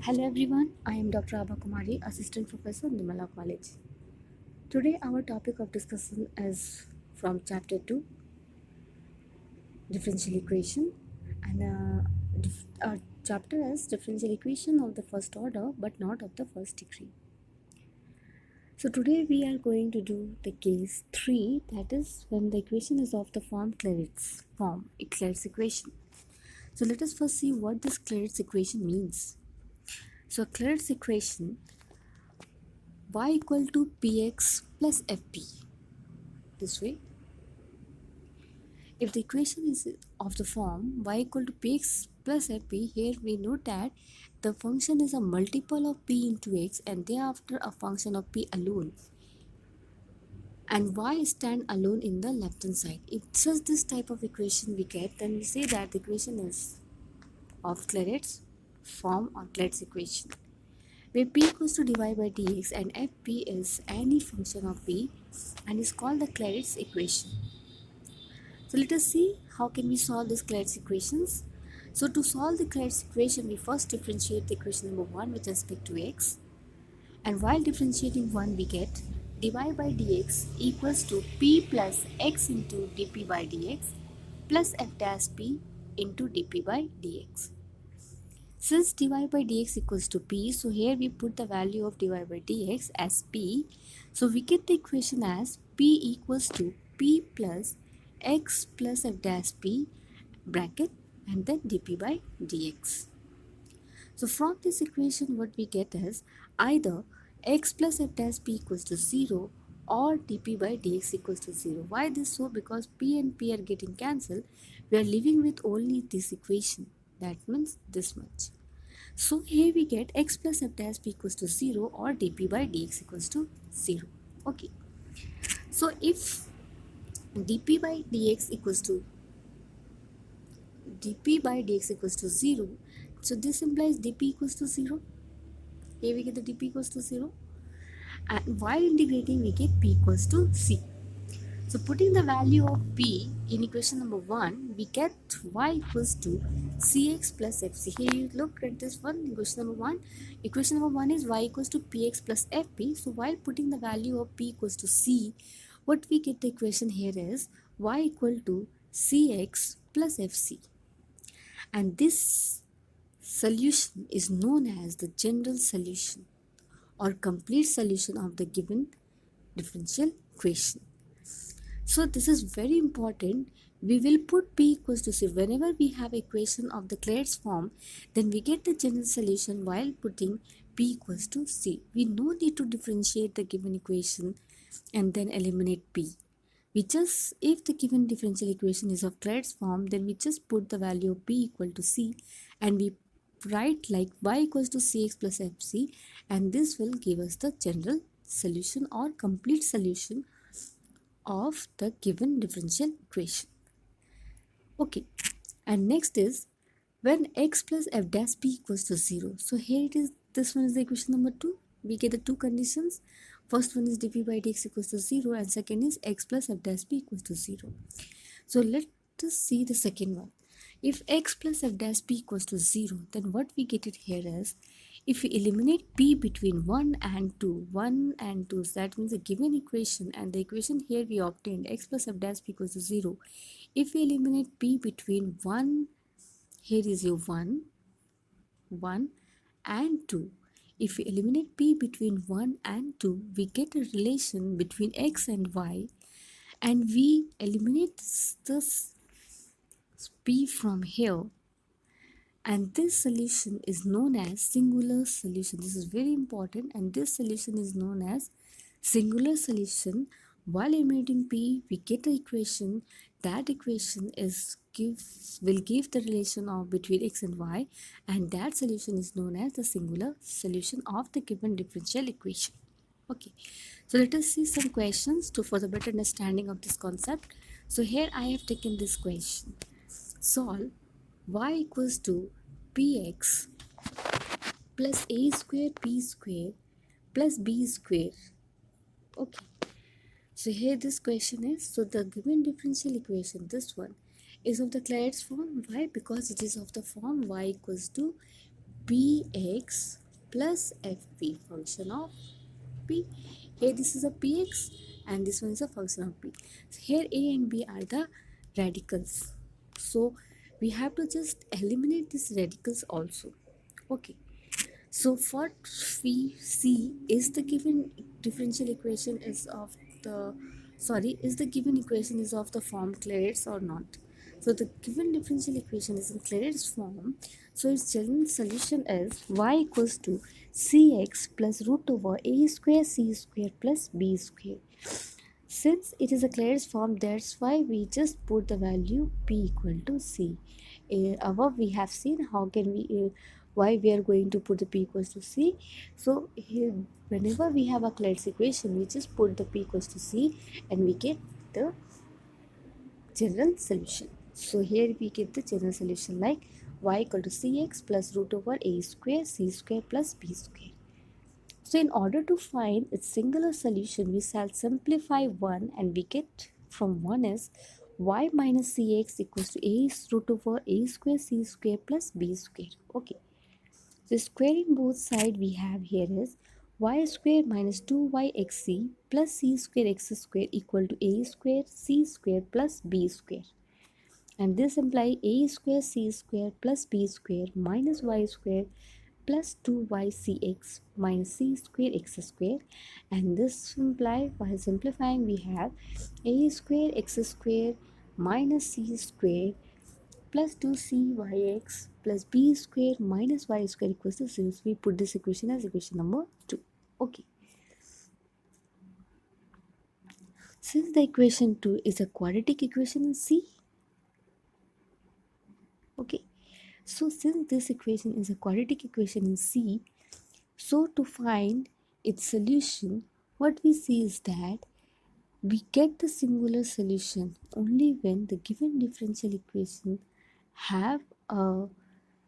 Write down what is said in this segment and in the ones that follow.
Hello everyone, I am Dr. Abha Kumari, Assistant Professor, Nimala College. Today our topic of discussion is from Chapter 2, Differential Equation, and our chapter is Differential Equation of the first order but not of the first degree. So today we are going to do the case 3, that is when the equation is of the form Clairaut's form, Clairaut's equation. So let us first see what this Clairaut's equation means. So Clairaut's equation, y equal to px plus fp. This way, if the equation is of the form y equal to px plus fp, here we note that the function is a multiple of p into x and thereafter a function of p alone, and y stand alone in the left hand side. If such this type of equation we get, then we say that the equation is of Clairaut's form or Clairaut's equation, where p equals to dy by dx and fp is any function of p and is called the Clairaut's equation. So let us see how can we solve this Clairaut's equations. So to solve the Clairaut's equation, we first differentiate the equation number 1 with respect to x, and while differentiating 1 we get dy by dx equals to p plus x into dp by dx plus f dash p into dp by dx. Since dy by dx equals to p, so here we put the value of dy by dx as p. So we get the equation as p equals to p plus x plus f dash p bracket and then dp by dx. So from this equation what we get is either x plus f dash p equals to 0 or dp by dx equals to 0. Why this so? Because p and p are getting cancelled. We are living with only this equation. That means this much. So here we get x plus f dash p equals to 0 or dp by dx equals to 0. Okay. So if dp by dx equals to 0, so this implies dp equals to 0. Here we get the dp equals to 0. And while integrating we get p equals to c. So putting the value of p in equation number 1, we get y equals to cx plus fc. Here you look at this one, equation number 1. Equation number 1 is y equals to px plus fp. So while putting the value of p equals to c, what we get the equation here is y equal to cx plus fc. And this solution is known as the general solution or complete solution of the given differential equation. So this is very important. We will put p equals to c. Whenever we have equation of the Clairaut's form, then we get the general solution while putting p equals to c. We no need to differentiate the given equation and then eliminate p. We just, if the given differential equation is of Clairaut's form, then we just put the value of p equal to c and we write like y equals to cx plus fc, and this will give us the general solution or complete solution of the given differential equation. Okay, and next is when x plus f dash p equals to 0. So here it is, this one is the equation number 2. We get the two conditions. First one is dp by dx equals to 0 and second is x plus f dash p equals to 0. So let us see the second one. If x plus f dash p equals to 0, then what we get it here is, if we eliminate p between 1 and 2, so that means a given equation, and the equation here we obtained x plus f dash p equals to 0. If we eliminate p between 1, here is your 1 and 2. If we eliminate p between 1 and 2, we get a relation between x and y, and we eliminate this p from here, and this solution is known as singular solution. This is very important, and this solution is known as singular solution. While eliminating p, we get the equation. That equation will give the relation of between x and y, and that solution is known as the singular solution of the given differential equation. Okay, so let us see some questions for the better understanding of this concept. So here I have taken this question. Solve y equals to px plus a square p square plus b square. Okay, so here this question is, so the given differential equation, this one, is of the Clairaut's form. Why? Because it is of the form y equals to px plus fp, function of p. Here this is a px and this one is a function of p. So here a and b are the radicals, so we have to just eliminate these radicals also. Okay, so what we see is the given differential equation is of the is the given equation is of the form Clairaut's or not. So the given differential equation is in Clairaut's form. So its general solution is y equals to cx plus root over a square c square plus b square. Since it is a Clairaut's form, that's why we just put the value p equal to c. Above we have seen how can we why we are going to put the p equals to c. So here, whenever we have a Clairaut's equation, we just put the p equals to c and we get the general solution. So here we get the general solution like y equal to cx plus root over a square c square plus b square. So in order to find its singular solution, we shall simplify 1 and we get from 1 is y minus cx equals to a root over a square c square plus b square. Okay. So squaring both sides we have here is y square minus 2yxc plus c square x square equal to a square c square plus b square. And this implies a square c square plus b square minus y square plus 2ycx minus c square x square, and this imply while simplifying we have a square x square minus c square plus 2cyx plus b square minus y square equals to 0. So we put this equation as equation number 2. Okay, since the equation 2 is a quadratic equation in C, okay, so since this equation is a quadratic equation in C, so to find its solution, what we see is that we get the singular solution only when the given differential equation have a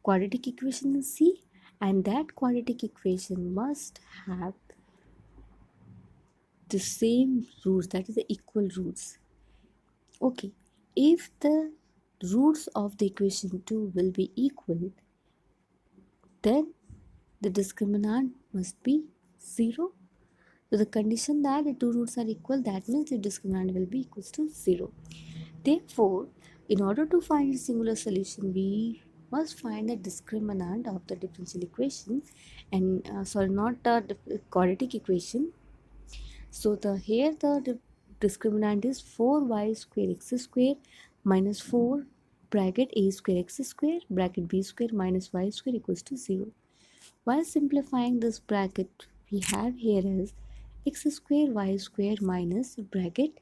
quadratic equation in C, and that quadratic equation must have the same roots, that is the equal roots. Okay, if the roots of the equation 2 will be equal, then the discriminant must be 0. So the condition that the two roots are equal, that means the discriminant will be equals to 0. Therefore, in order to find a singular solution, we must find the discriminant of the differential equation, and not the quadratic equation. So here the discriminant is 4y square x square minus 4 bracket a square x square bracket b square minus y square equals to 0. While simplifying this bracket, we have here is x square y square minus bracket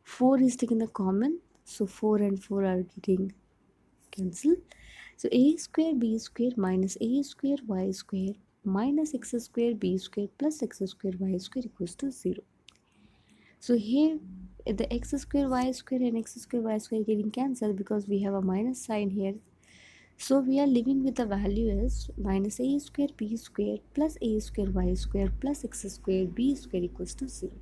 4 is taken the common, so 4 and 4 are getting cancelled. So a square b square minus a square y square minus x square b square plus x square y square equals to 0. So here the x square y square and x square y square getting cancelled because we have a minus sign here. So we are living with the value as minus a square b square plus a square y square plus x square b square equals to 0.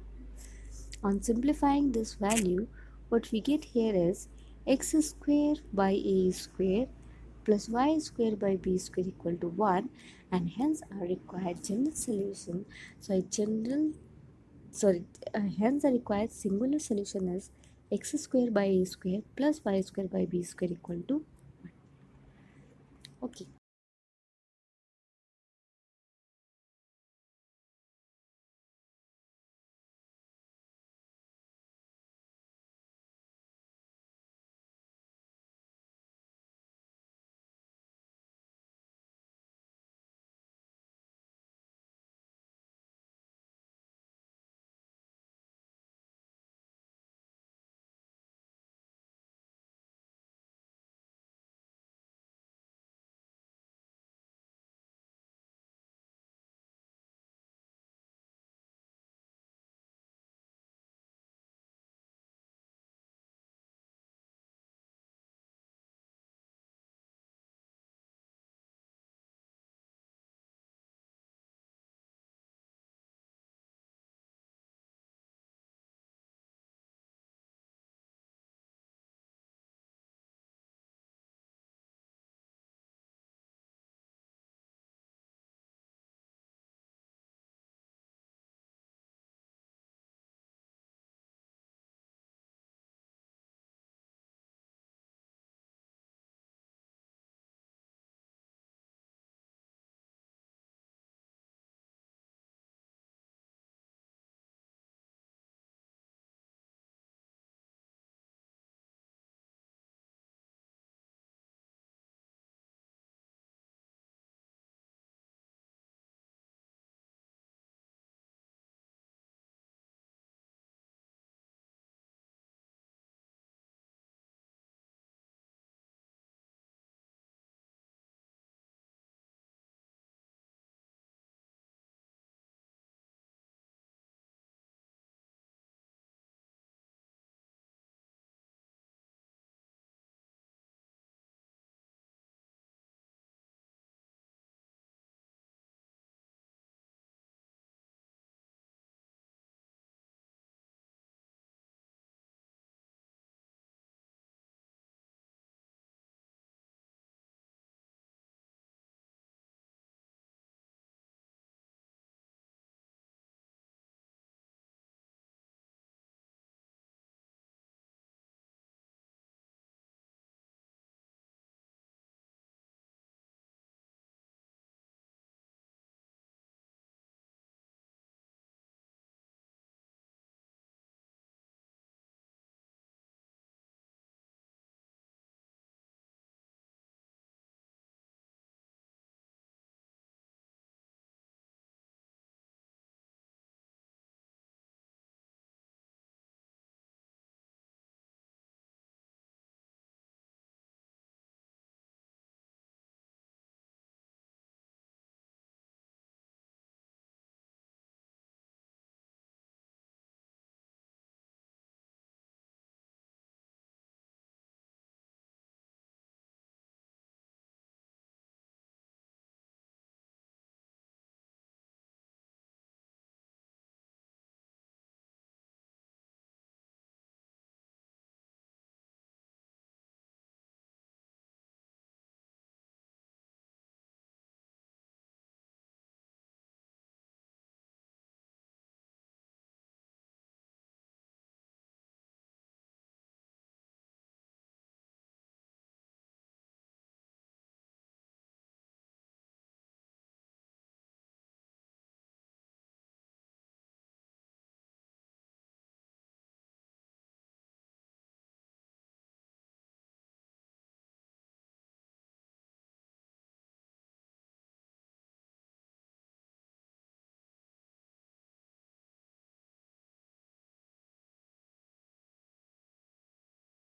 On simplifying this value, what we get here is x square by a square plus y square by b square equal to 1, and hence our required general solution. So hence the required singular solution is x square by a square plus y square by b square equal to 1. Okay.